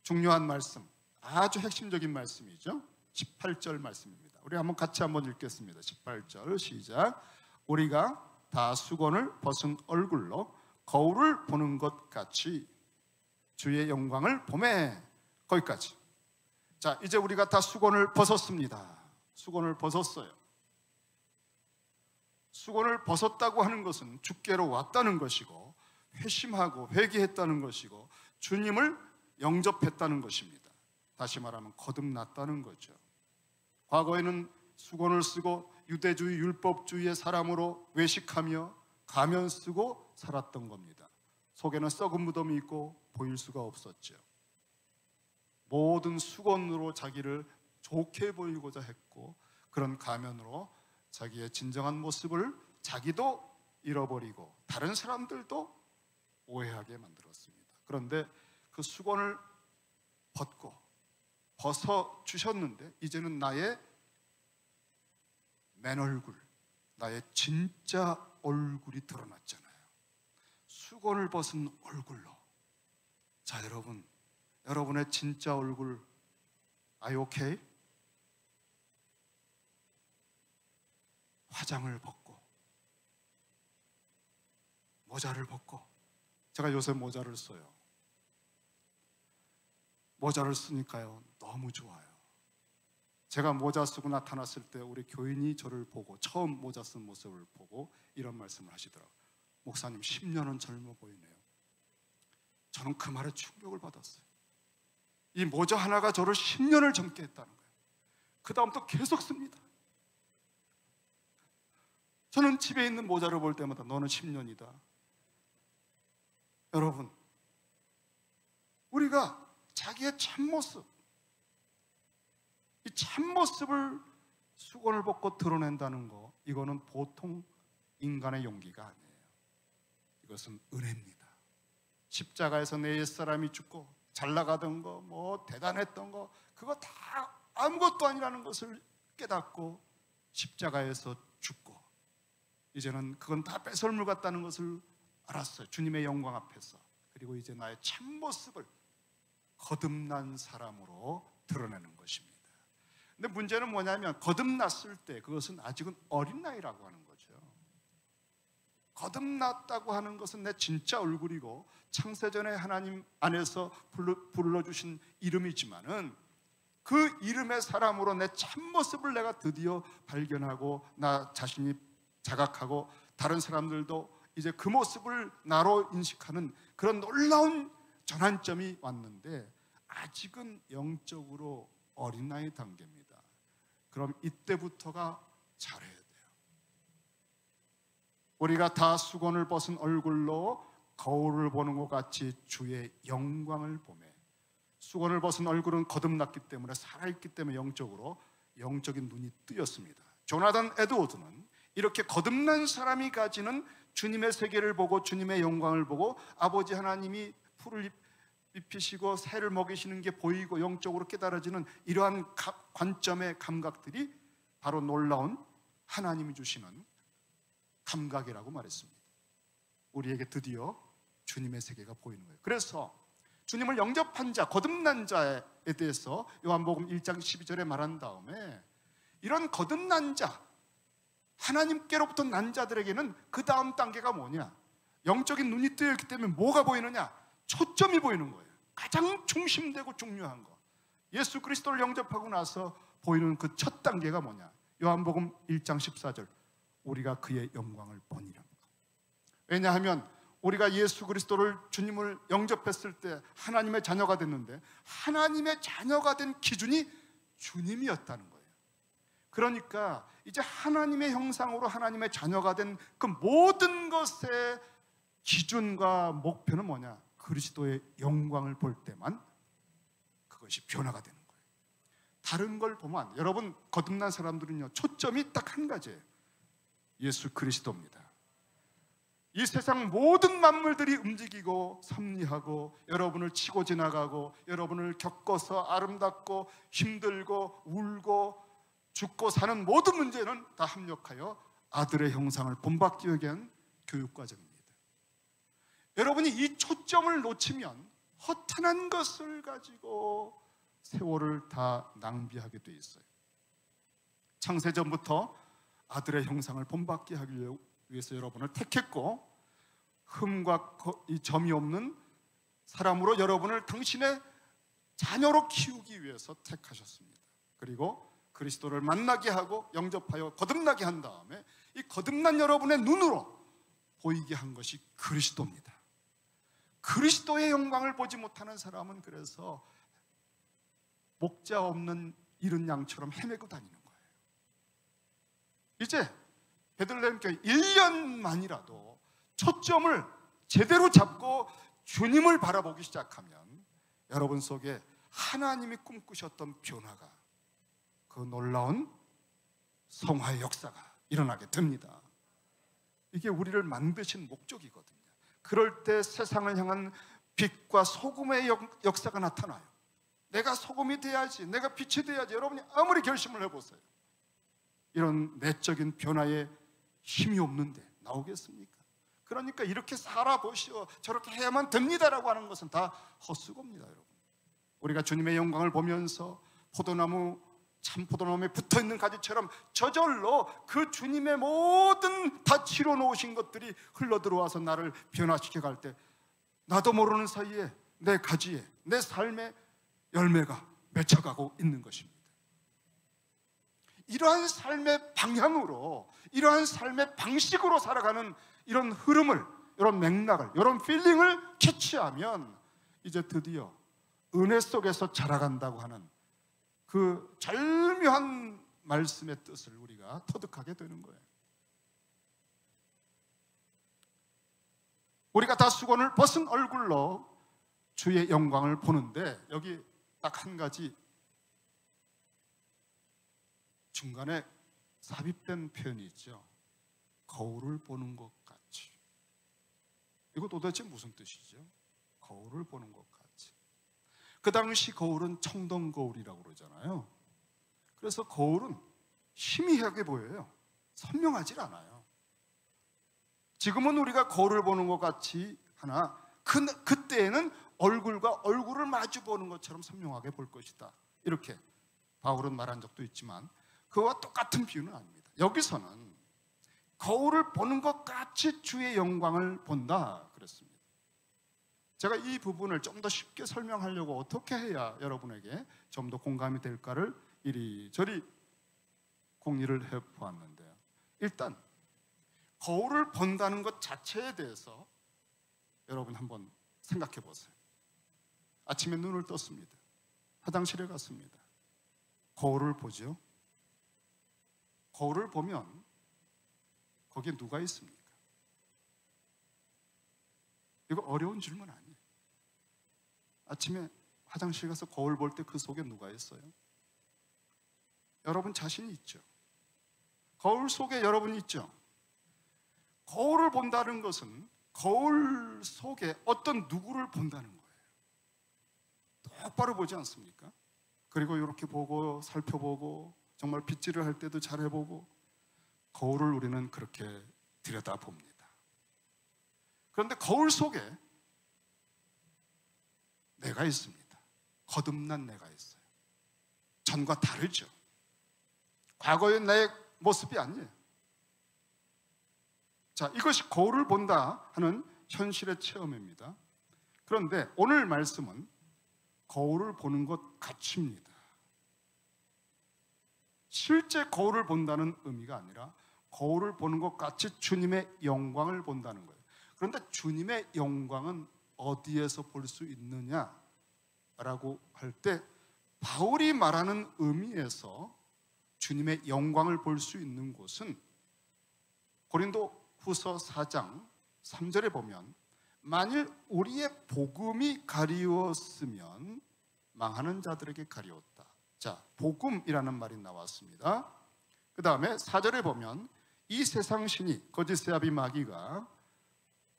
중요한 말씀, 아주 핵심적인 말씀이죠. 18절 말씀입니다. 우리 한번 같이 한번 읽겠습니다. 18절 시작. 우리가 다 수건을 벗은 얼굴로 거울을 보는 것 같이 주의 영광을 보매. 거기까지. 자, 이제 우리가 다 수건을 벗었습니다. 수건을 벗었어요. 수건을 벗었다고 하는 것은 주께로 왔다는 것이고 회심하고 회개했다는 것이고 주님을 영접했다는 것입니다. 다시 말하면 거듭났다는 거죠. 과거에는 수건을 쓰고 유대주의, 율법주의의 사람으로 외식하며 가면 쓰고 살았던 겁니다. 속에는 썩은 무덤이 있고 보일 수가 없었죠. 모든 수건으로 자기를 좋게 보이고자 했고 그런 가면으로 자기의 진정한 모습을 자기도 잃어버리고 다른 사람들도 오해하게 만들었습니다. 그런데 그 수건을 벗어주셨는데 이제는 나의 맨 얼굴, 나의 진짜 얼굴이 드러났잖아요. 수건을 벗은 얼굴로. 자, 여러분의 진짜 얼굴 Are you okay? 화장을 벗고 모자를 벗고, 제가 요새 모자를 써요. 모자를 쓰니까요 너무 좋아요. 제가 모자 쓰고 나타났을 때 우리 교인이 저를 보고 처음 모자 쓴 모습을 보고 이런 말씀을 하시더라고요. 목사님 10년은 젊어 보이네요. 저는 그 말에 충격을 받았어요. 이 모자 하나가 저를 10년을 젊게 했다는 거예요. 그 다음부터 계속 씁니다. 저는 집에 있는 모자를 볼 때마다 너는 10년이다. 여러분, 우리가 자기의 참모습, 이 참모습을 수건을 벗고 드러낸다는 거, 이거는 보통 인간의 용기가 아니에요. 이것은 은혜입니다. 십자가에서 내 옛사람이 죽고 잘 나가던 거, 뭐 대단했던 거, 그거 다 아무것도 아니라는 것을 깨닫고 십자가에서 죽고, 이제는 그건 다 배설물 같다는 것을 알았어요. 주님의 영광 앞에서. 그리고 이제 나의 참모습을 거듭난 사람으로 드러내는 것입니다. 근데 문제는 뭐냐면, 거듭났을 때 그것은 아직은 어린 나이라고 하는 거죠. 거듭났다고 하는 것은 내 진짜 얼굴이고 창세전에 하나님 안에서 불러주신 이름이지만은, 그 이름의 사람으로 내 참모습을 내가 드디어 발견하고 나 자신이 자각하고 다른 사람들도 이제 그 모습을 나로 인식하는 그런 놀라운 전환점이 왔는데, 아직은 영적으로 어린 나이 단계입니다. 그럼 이때부터가 잘해야 돼요. 우리가 다 수건을 벗은 얼굴로 거울을 보는 것 같이 주의 영광을 보매, 수건을 벗은 얼굴은 거듭났기 때문에, 살아있기 때문에 영적인 눈이 뜨였습니다. 조나단 에드워드는 이렇게 거듭난 사람이 가지는 주님의 세계를 보고 주님의 영광을 보고 아버지 하나님이 풀을 입히시고 새를 먹이시는 게 보이고 영적으로 깨달아지는 이러한 관점의 감각들이 바로 놀라운 하나님이 주시는 감각이라고 말했습니다. 우리에게 드디어 주님의 세계가 보이는 거예요. 그래서 주님을 영접한 자, 거듭난 자에 대해서 요한복음 1장 12절에 말한 다음에, 이런 거듭난 자, 하나님께로부터 난 자들에게는 그 다음 단계가 뭐냐? 영적인 눈이 뜨였기 때문에 뭐가 보이느냐? 초점이 보이는 거예요. 가장 중심되고 중요한 거, 예수 그리스도를 영접하고 나서 보이는 그 첫 단계가 뭐냐? 요한복음 1장 14절, 우리가 그의 영광을 보니라. 왜냐하면 우리가 예수 그리스도를, 주님을 영접했을 때 하나님의 자녀가 됐는데, 하나님의 자녀가 된 기준이 주님이었다는 거예요. 그러니까 이제 하나님의 형상으로 하나님의 자녀가 된 그 모든 것의 기준과 목표는 뭐냐? 그리스도의 영광을 볼 때만 그것이 변화가 되는 거예요. 다른 걸 보면 안 돼요. 여러분, 거듭난 사람들은요, 초점이 딱 한 가지예요. 예수 그리스도입니다. 이 세상 모든 만물들이 움직이고 섭리하고 여러분을 치고 지나가고 여러분을 겪어서 아름답고 힘들고 울고 죽고 사는 모든 문제는 다 합력하여 아들의 형상을 본받기 위한 교육과정입니다. 여러분이 이 초점을 놓치면 허탄한 것을 가지고 세월을 다 낭비하게 돼 있어요. 창세전부터 아들의 형상을 본받게 하기 위해서 여러분을 택했고, 흠과 이 점이 없는 사람으로 여러분을 당신의 자녀로 키우기 위해서 택하셨습니다. 그리고 그리스도를 만나게 하고 영접하여 거듭나게 한 다음에 이 거듭난 여러분의 눈으로 보이게 한 것이 그리스도입니다. 그리스도의 영광을 보지 못하는 사람은 그래서 목자 없는 이른 양처럼 헤매고 다니는 거예요. 이제 베들레헴 교회 1년만이라도 초점을 제대로 잡고 주님을 바라보기 시작하면 여러분 속에 하나님이 꿈꾸셨던 변화가, 그 놀라운 성화의 역사가 일어나게 됩니다. 이게 우리를 만드신 목적이거든요. 그럴 때 세상을 향한 빛과 소금의 역사가 나타나요. 내가 소금이 돼야지, 내가 빛이 돼야지. 여러분이 아무리 결심을 해보세요, 이런 내적인 변화에 힘이 없는데 나오겠습니까? 그러니까 이렇게 살아보시오, 저렇게 해야만 됩니다라고 하는 것은 다 헛수고입니다. 여러분, 우리가 주님의 영광을 보면서 참 포도나무에 붙어있는 가지처럼 저절로 그 주님의 모든 다 치러 놓으신 것들이 흘러들어와서 나를 변화시켜 갈 때, 나도 모르는 사이에 내 가지에, 내 삶의 열매가 맺혀가고 있는 것입니다. 이러한 삶의 방향으로, 이러한 삶의 방식으로 살아가는 이런 흐름을, 이런 맥락을, 이런 필링을 캐치하면 이제 드디어 은혜 속에서 자라간다고 하는 그 절묘한 말씀의 뜻을 우리가 터득하게 되는 거예요. 우리가 다 수건을 벗은 얼굴로 주의 영광을 보는데, 여기 딱 한 가지 중간에 삽입된 표현이 있죠. 거울을 보는 것 같이. 이거 도대체 무슨 뜻이죠? 거울을 보는 것 같이. 그 당시 거울은 청동 거울이라고 그러잖아요. 그래서 거울은 희미하게 보여요. 선명하지 않아요. 지금은 우리가 거울을 보는 것 같이 하나 그때에는 얼굴과 얼굴을 마주 보는 것처럼 선명하게 볼 것이다, 이렇게 바울은 말한 적도 있지만 그와 똑같은 비유는 아닙니다. 여기서는 거울을 보는 것 같이 주의 영광을 본다 그랬습니다. 제가 이 부분을 좀 더 쉽게 설명하려고 어떻게 해야 여러분에게 좀 더 공감이 될까를 이리저리 공리를 해보았는데요. 일단 거울을 본다는 것 자체에 대해서 여러분 한번 생각해 보세요. 아침에 눈을 떴습니다. 화장실에 갔습니다. 거울을 보죠. 거울을 보면 거기에 누가 있습니까? 이거 어려운 질문 아니에요. 아침에 화장실 가서 거울 볼 때 그 속에 누가 있어요? 여러분 자신이 있죠. 거울 속에 여러분이 있죠. 거울을 본다는 것은 거울 속에 어떤 누구를 본다는 거예요. 똑바로 보지 않습니까? 그리고 이렇게 보고 살펴보고 정말 빗질을 할 때도 잘해보고 거울을 우리는 그렇게 들여다봅니다. 그런데 거울 속에 내가 있습니다. 거듭난 내가 있어요. 전과 다르죠. 과거의 나의 모습이 아니에요. 자, 이것이 거울을 본다 하는 현실의 체험입니다. 그런데 오늘 말씀은 거울을 보는 것 같이입니다. 실제 거울을 본다는 의미가 아니라 거울을 보는 것 같이 주님의 영광을 본다는 거예요. 그런데 주님의 영광은 어디에서 볼 수 있느냐라고 할 때 바울이 말하는 의미에서 주님의 영광을 볼 수 있는 곳은 고린도 후서 4장 3절에 보면 만일 우리의 복음이 가리웠으면 망하는 자들에게 가리웠다. 자, 복음이라는 말이 나왔습니다. 그 다음에 4절에 보면 이 세상 신이 거짓의 아비 마귀가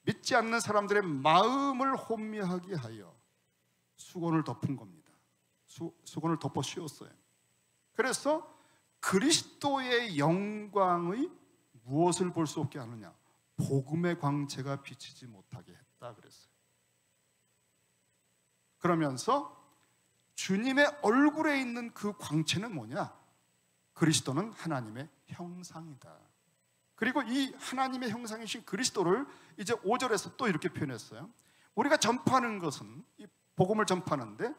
믿지 않는 사람들의 마음을 혼미하게 하여 수건을 덮은 겁니다. 수건을 덮어 씌웠어요. 그래서 그리스도의 영광의 무엇을 볼 수 없게 하느냐? 복음의 광채가 비치지 못하게 했다 그랬어요. 그러면서 주님의 얼굴에 있는 그 광채는 뭐냐? 그리스도는 하나님의 형상이다. 그리고 이 하나님의 형상이신 그리스도를 이제 5절에서 또 이렇게 표현했어요. 우리가 전파하는 것은 이 복음을 전파하는데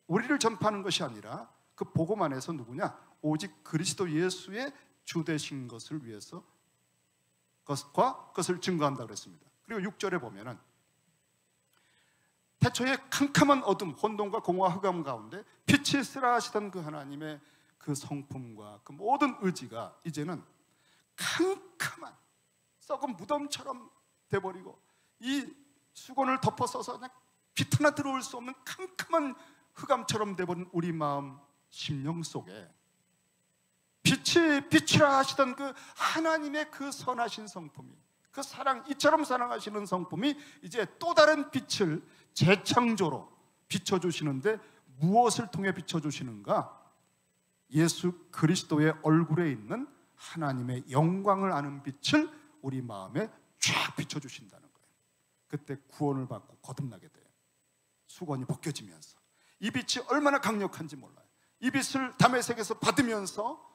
우리를 전파하는 것이 아니라 그 복음 안에서 누구냐? 오직 그리스도 예수의 주 되신 것을 위해서 그것을 증거한다고 그랬습니다. 그리고 6절에 보면은 태초에 캄캄한 어둠, 혼돈과 공허와 흑암 가운데 빛이 있으라 하시던 그 하나님의 그 성품과 그 모든 의지가 이제는 캄캄한 썩은 무덤처럼 돼버리고 이 수건을 덮어 써서 그냥 빛 하나 들어올 수 없는 캄캄한 흑암처럼 돼버린 우리 마음 심령 속에 빛이라 하시던 그 하나님의 그 선하신 성품이, 그 사랑, 이처럼 사랑하시는 성품이 이제 또 다른 빛을 재창조로 비춰주시는데 무엇을 통해 비춰주시는가? 예수 그리스도의 얼굴에 있는 하나님의 영광을 아는 빛을 우리 마음에 쫙 비춰주신다는 거예요. 그때 구원을 받고 거듭나게 돼요. 수건이 벗겨지면서 이 빛이 얼마나 강력한지 몰라요. 이 빛을 다메섹에서 받으면서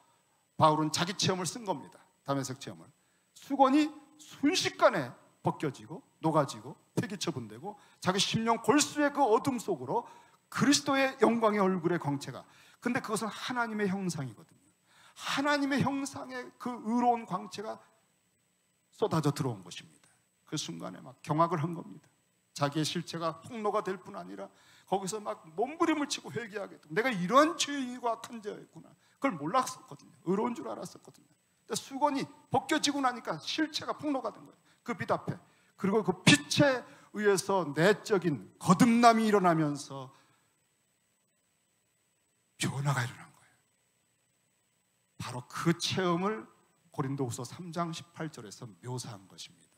바울은 자기 체험을 쓴 겁니다. 다메섹 체험을. 수건이 순식간에 벗겨지고 녹아지고 폐기 처분되고 자기 심령 골수의 그 어둠 속으로 그리스도의 영광의 얼굴의 광채가, 근데 그것은 하나님의 형상이거든요. 하나님의 형상의 그 의로운 광채가 쏟아져 들어온 것입니다. 그 순간에 막 경악을 한 겁니다. 자기의 실체가 폭로가 될 뿐 아니라 거기서 막 몸부림을 치고 회개하게 되고, 내가 이런 죄인이고 악한 자였구나, 그걸 몰랐었거든요. 의로운 줄 알았었거든요. 근데 수건이 벗겨지고 나니까 실체가 폭로가 된 거예요. 그 빛 앞에. 그리고 그 빛에 의해서 내적인 거듭남이 일어나면서 변화가 일어난 거예요. 바로 그 체험을 고린도후서 3장 18절에서 묘사한 것입니다.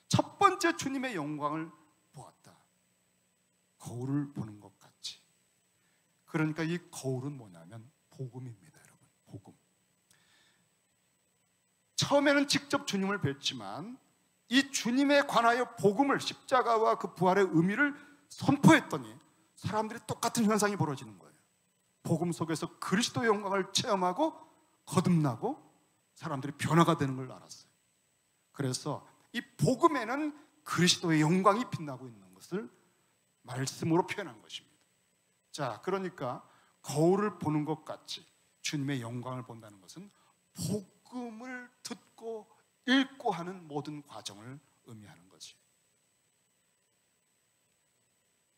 첫 번째 주님의 영광을 보았다. 거울을 보는 것 같이. 그러니까 이 거울은 뭐냐면 복음입니다, 여러분. 복음. 처음에는 직접 주님을 뵀지만 이 주님에 관하여 복음을, 십자가와 그 부활의 의미를 선포했더니 사람들이 똑같은 현상이 벌어지는 거예요. 복음 속에서 그리스도의 영광을 체험하고 거듭나고 사람들이 변화가 되는 걸 알았어요. 그래서 이 복음에는 그리스도의 영광이 빛나고 있는 것을 말씀으로 표현한 것입니다. 자, 그러니까 거울을 보는 것 같이 주님의 영광을 본다는 것은 복음을 듣고 읽고 하는 모든 과정을 의미하는 거지.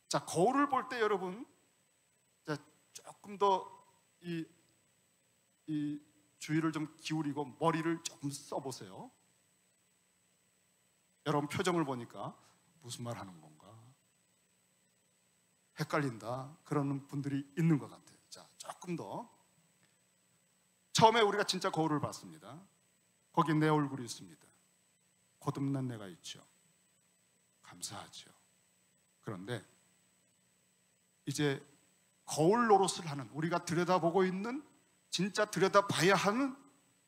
자, 거울을 볼 때 여러분, 조금 더 이 주의를 좀 기울이고 머리를 조금 써보세요. 여러분 표정을 보니까 무슨 말 하는 건가? 헷갈린다. 그러는 분들이 있는 것 같아요. 자, 조금 더. 처음에 우리가 진짜 거울을 봤습니다. 거기 내 얼굴이 있습니다. 거듭난 내가 있죠. 감사하죠. 그런데 이제 거울 노릇을 하는, 우리가 들여다보고 있는, 진짜 들여다봐야 하는,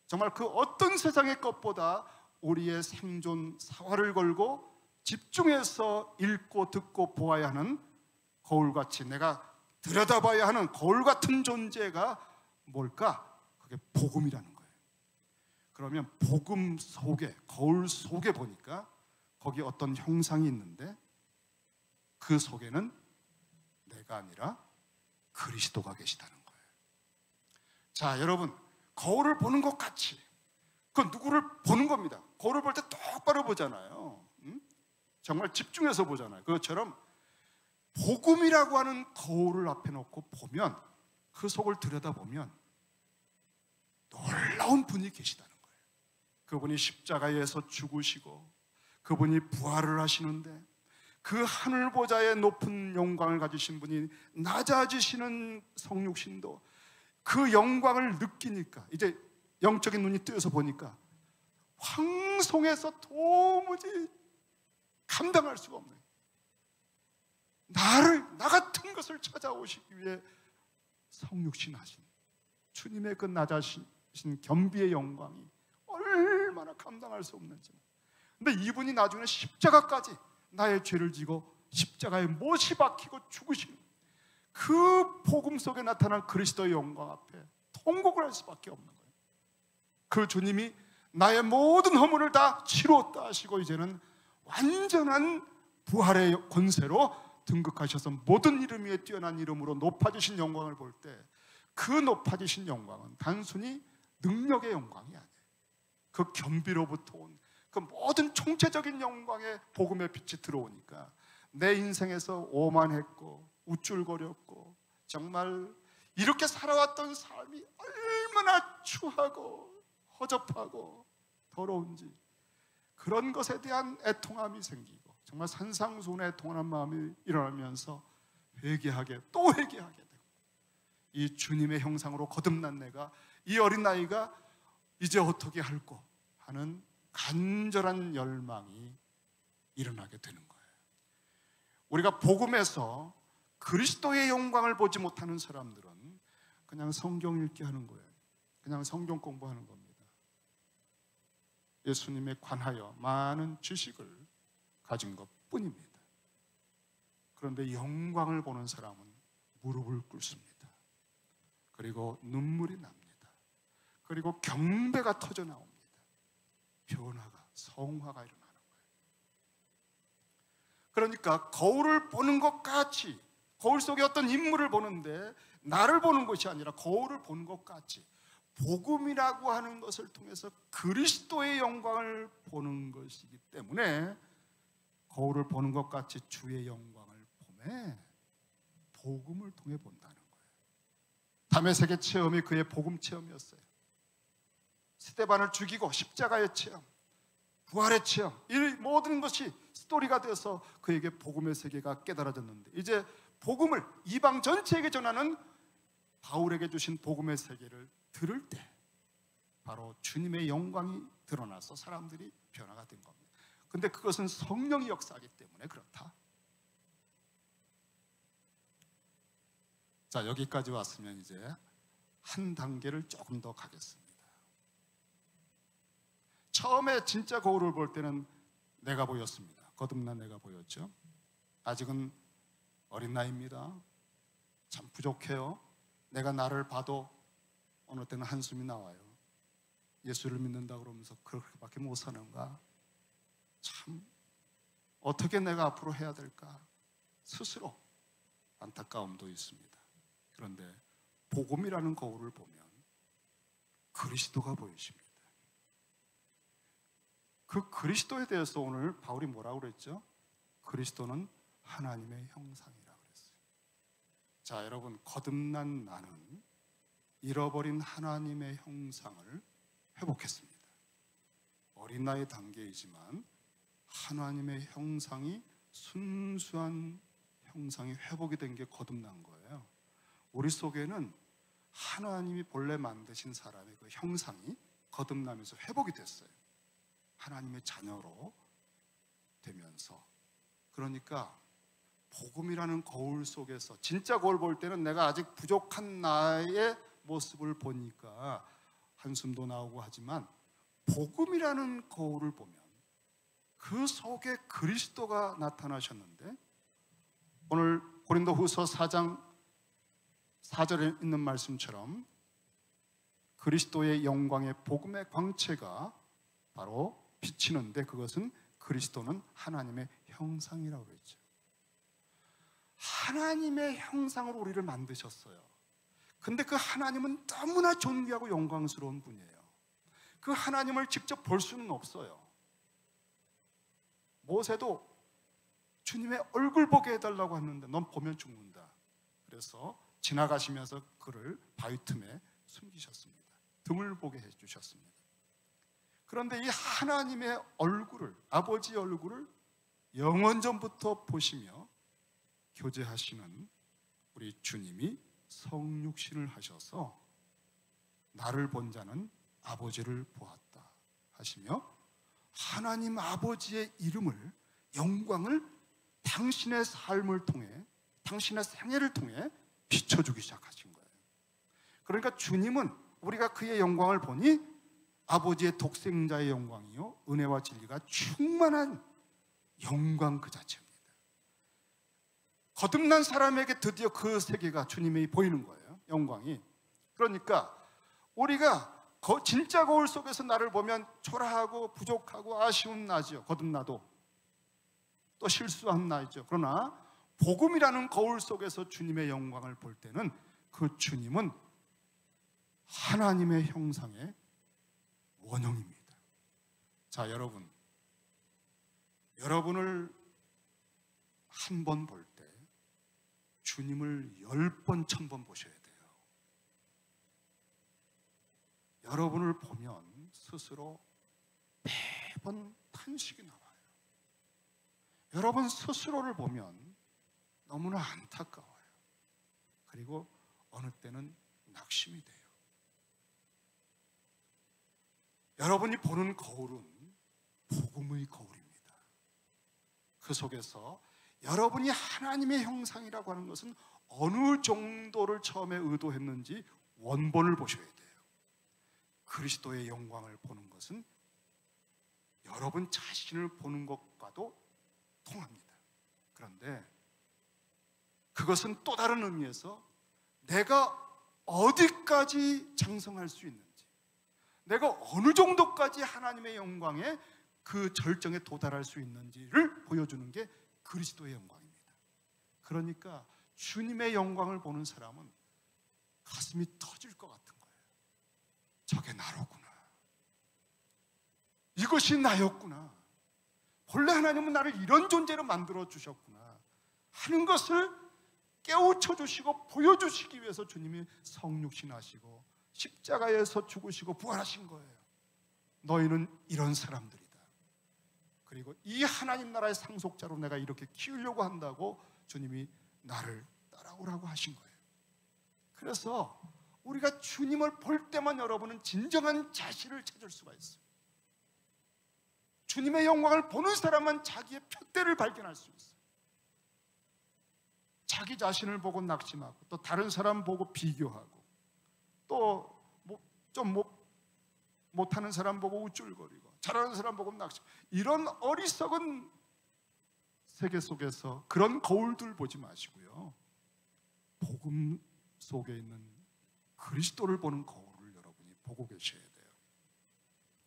정말 그 어떤 세상의 것보다 우리의 생존 사활을 걸고 집중해서 읽고 듣고 보아야 하는 거울같이 내가 들여다봐야 하는 거울 같은 존재가 뭘까? 그게 복음이라는 거예요. 그러면 복음 속에, 거울 속에 보니까 거기 어떤 형상이 있는데 그 속에는 내가 아니라 그리스도가 계시다는 거예요. 자, 여러분, 거울을 보는 것 같이, 그 누구를 보는 겁니다. 거울을 볼 때 똑바로 보잖아요. 정말 집중해서 보잖아요. 그것처럼 복음이라고 하는 거울을 앞에 놓고 보면, 그 속을 들여다보면 놀라운 분이 계시다는 거예요. 그분이 십자가에서 죽으시고 그분이 부활을 하시는데 그 하늘보좌의 높은 영광을 가지신 분이 낮아지시는 성육신도 그 영광을 느끼니까 이제 영적인 눈이 뜨여서 보니까 황송해서 도무지 감당할 수가 없는, 나 같은 것을 찾아오시기 위해 성육신 하신 주님의 그 낮아신 겸비의 영광이 얼마나 감당할 수 없는지. 근데 이분이 나중에 십자가까지 나의 죄를 지고 십자가에 못이 박히고 죽으신 그 복음 속에 나타난 그리스도의 영광 앞에 통곡을 할 수밖에 없는 거예요. 그 주님이 나의 모든 허물을 다 치루었다 하시고 이제는 완전한 부활의 권세로 등극하셔서 모든 이름 위에 뛰어난 이름으로 높아지신 영광을 볼 때 그 높아지신 영광은 단순히 능력의 영광이 아니에요. 그 겸비로부터 온 그 모든 총체적인 영광의 복음의 빛이 들어오니까 내 인생에서 오만했고 우쭐거렸고 정말 이렇게 살아왔던 삶이 얼마나 추하고 허접하고 더러운지, 그런 것에 대한 애통함이 생기고 정말 산상수훈의 애통한 마음이 일어나면서 회개하게, 또 회개하게 되고, 이 주님의 형상으로 거듭난 내가, 이 어린 나이가 이제 어떻게 할꼬 하는 간절한 열망이 일어나게 되는 거예요. 우리가 복음에서 그리스도의 영광을 보지 못하는 사람들은 그냥 성경 읽기 하는 거예요. 그냥 성경 공부하는 겁니다. 예수님에 관하여 많은 지식을 가진 것뿐입니다. 그런데 영광을 보는 사람은 무릎을 꿇습니다. 그리고 눈물이 납니다. 그리고 경배가 터져 나옵니다. 변화가, 성화가 일어나는 거예요. 그러니까 거울을 보는 것 같이, 거울 속에 어떤 인물을 보는데 나를 보는 것이 아니라 거울을 보는 것 같이 복음이라고 하는 것을 통해서 그리스도의 영광을 보는 것이기 때문에 거울을 보는 것 같이 주의 영광을 보매 복음을 통해 본다는 거예요. 다메섹의 체험이 그의 복음 체험이었어요. 스데반을 죽이고 십자가의 체험, 부활의 체험, 이 모든 것이 스토리가 되어서 그에게 복음의 세계가 깨달아졌는데, 이제 복음을 이방 전체에게 전하는 바울에게 주신 복음의 세계를 들을 때 바로 주님의 영광이 드러나서 사람들이 변화가 된 겁니다. 근데 그것은 성령이 역사하기 때문에 그렇다. 자, 여기까지 왔으면 이제 한 단계를 조금 더 가겠습니다. 처음에 진짜 거울을 볼 때는 내가 보였습니다. 거듭난 내가 보였죠. 아직은 어린 나이입니다. 참 부족해요. 내가 나를 봐도 어느 때는 한숨이 나와요. 예수를 믿는다 그러면서 그렇게밖에 못 사는가? 참 어떻게 내가 앞으로 해야 될까? 스스로 안타까움도 있습니다. 그런데 복음이라는 거울을 보면 그리스도가 보이십니다. 그 그리스도에 대해서 오늘 바울이 뭐라고 그랬죠? 그리스도는 하나님의 형상이라고 그랬어요. 자, 여러분, 거듭난 나는 잃어버린 하나님의 형상을 회복했습니다. 어린 나이 단계이지만 하나님의 형상이, 순수한 형상이 회복이 된 게 거듭난 거예요. 우리 속에는 하나님이 본래 만드신 사람의 그 형상이 거듭나면서 회복이 됐어요. 하나님의 자녀로 되면서. 그러니까 복음이라는 거울 속에서, 진짜 거울 볼 때는 내가 아직 부족한 나의 모습을 보니까 한숨도 나오고 하지만, 복음이라는 거울을 보면 그 속에 그리스도가 나타나셨는데, 오늘 고린도후서 4장 4절에 있는 말씀처럼 그리스도의 영광의 복음의 광채가 바로 비치는데, 그것은 그리스도는 하나님의 형상이라고 그랬죠. 하나님의 형상으로 우리를 만드셨어요. 근데 그 하나님은 너무나 존귀하고 영광스러운 분이에요. 그 하나님을 직접 볼 수는 없어요. 모세도 주님의 얼굴 보게 해달라고 했는데 넌 보면 죽는다. 그래서 지나가시면서 그를 바위 틈에 숨기셨습니다. 등을 보게 해주셨습니다. 그런데 이 하나님의 얼굴을, 아버지의 얼굴을 영원전부터 보시며 교제하시는 우리 주님이 성육신을 하셔서 나를 본 자는 아버지를 보았다 하시며, 하나님 아버지의 이름을, 영광을 당신의 삶을 통해, 당신의 생애를 통해 비춰주기 시작하신 거예요. 그러니까 주님은 우리가 그의 영광을 보니 아버지의 독생자의 영광이요, 은혜와 진리가 충만한 영광 그 자체입니다. 거듭난 사람에게 드디어 그 세계가 주님이 보이는 거예요, 영광이. 그러니까 우리가 진짜 거울 속에서 나를 보면 초라하고 부족하고 아쉬운 나죠. 거듭나도 또 실수한 나죠. 그러나 복음이라는 거울 속에서 주님의 영광을 볼 때는 그 주님은 하나님의 형상의 원형입니다. 자, 여러분을 한 번 볼 때 주님을 10번, 1000번 보셔야 돼요. 여러분을 보면 스스로 매번 탄식이 나와요. 여러분 스스로를 보면 너무나 안타까워요. 그리고 어느 때는 낙심이 돼요. 여러분이 보는 거울은 복음의 거울입니다. 그 속에서 여러분이 하나님의 형상이라고 하는 것은 어느 정도를 처음에 의도했는지 원본을 보셔야 돼요. 그리스도의 영광을 보는 것은 여러분 자신을 보는 것과도 통합니다. 그런데 그것은 또 다른 의미에서 내가 어디까지 장성할 수 있는지, 내가 어느 정도까지 하나님의 영광에 그 절정에 도달할 수 있는지를 보여주는 게 그리스도의 영광입니다. 그러니까 주님의 영광을 보는 사람은 가슴이 터질 것 같은 거예요. 저게 나로구나. 이것이 나였구나. 본래 하나님은 나를 이런 존재로 만들어 주셨구나 하는 것을 깨우쳐 주시고 보여주시기 위해서 주님이 성육신하시고 십자가에서 죽으시고 부활하신 거예요. 너희는 이런 사람들이다. 그리고 이 하나님 나라의 상속자로 내가 이렇게 키우려고 한다고 주님이 나를 따라오라고 하신 거예요. 그래서 우리가 주님을 볼 때만 여러분은 진정한 자신을 찾을 수가 있어요. 주님의 영광을 보는 사람만 자기의 푯대를 발견할 수 있어요. 자기 자신을 보고 낙심하고 또 다른 사람 보고 비교하고 또 좀 못하는 사람 보고 우쭐거리고 잘하는 사람 보고 낙심, 이런 어리석은 세계 속에서 그런 거울들 보지 마시고요, 복음 속에 있는 그리스도를 보는 거울을 여러분이 보고 계셔야 돼요.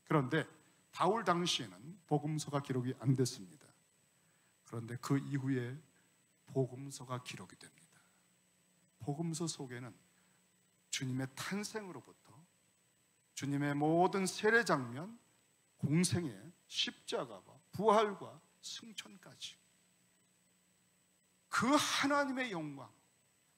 그런데 바울 당시에는 복음서가 기록이 안 됐습니다. 그런데 그 이후에 복음서가 기록이 됩니다. 복음서 속에는 주님의 탄생으로부터 주님의 모든 세례 장면, 공생애, 십자가와 부활과 승천까지 그 하나님의 영광,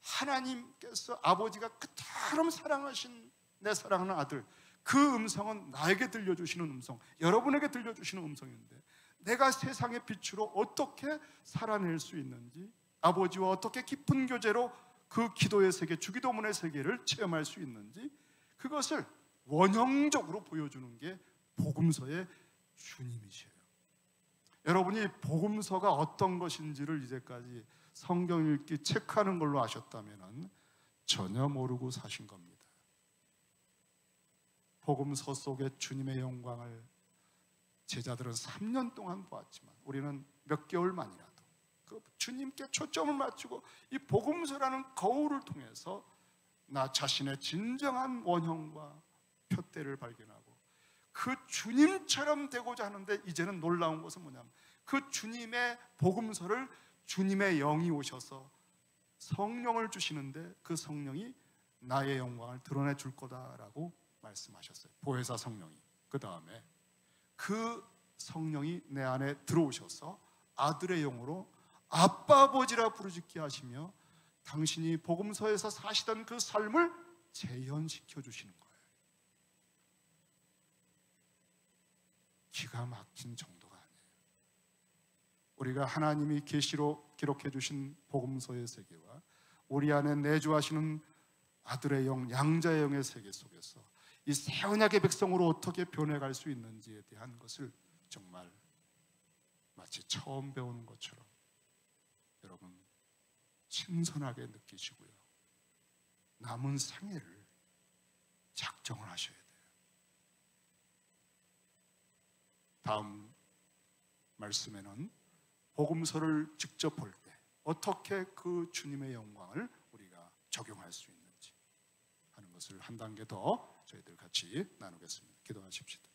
하나님께서 아버지가 그토록 사랑하신 내 사랑하는 아들, 그 음성은 나에게 들려주시는 음성, 여러분에게 들려주시는 음성인데 내가 세상의 빛으로 어떻게 살아낼 수 있는지, 아버지와 어떻게 깊은 교제로 그 기도의 세계, 주기도문의 세계를 체험할 수 있는지, 그것을 원형적으로 보여주는 게 복음서의 주님이세요. 여러분이 복음서가 어떤 것인지를 이제까지 성경 읽기 체크하는 걸로 아셨다면 전혀 모르고 사신 겁니다. 복음서 속의 주님의 영광을 제자들은 3년 동안 보았지만 우리는 몇 개월만이라도 그 주님께 초점을 맞추고 이 복음서라는 거울을 통해서 나 자신의 진정한 원형과 표대를 발견하고 그 주님처럼 되고자 하는데, 이제는 놀라운 것은 뭐냐면 그 주님의 복음서를 주님의 영이 오셔서 성령을 주시는데 그 성령이 나의 영광을 드러내 줄 거다라고 말씀하셨어요. 보혜사 성령이. 그 다음에 그 성령이 내 안에 들어오셔서 아들의 영으로 아빠 아버지라 부르짖게 하시며 당신이 복음서에서 사시던 그 삶을 재현시켜 주시는 거예요. 기가 막힌 정도가 아니에요. 우리가 하나님이 계시로 기록해 주신 복음서의 세계와 우리 안에 내주하시는 아들의 영, 양자의 영의 세계 속에서 이 새 언약의 백성으로 어떻게 변해갈 수 있는지에 대한 것을 정말 마치 처음 배우는 것처럼 여러분 신선하게 느끼시고요, 남은 생애를 작정을 하셔야 돼요. 다음 말씀에는 복음서를 직접 볼 때 어떻게 그 주님의 영광을 우리가 적용할 수 있는지 하는 것을 한 단계 더 저희들 같이 나누겠습니다. 기도하십시다.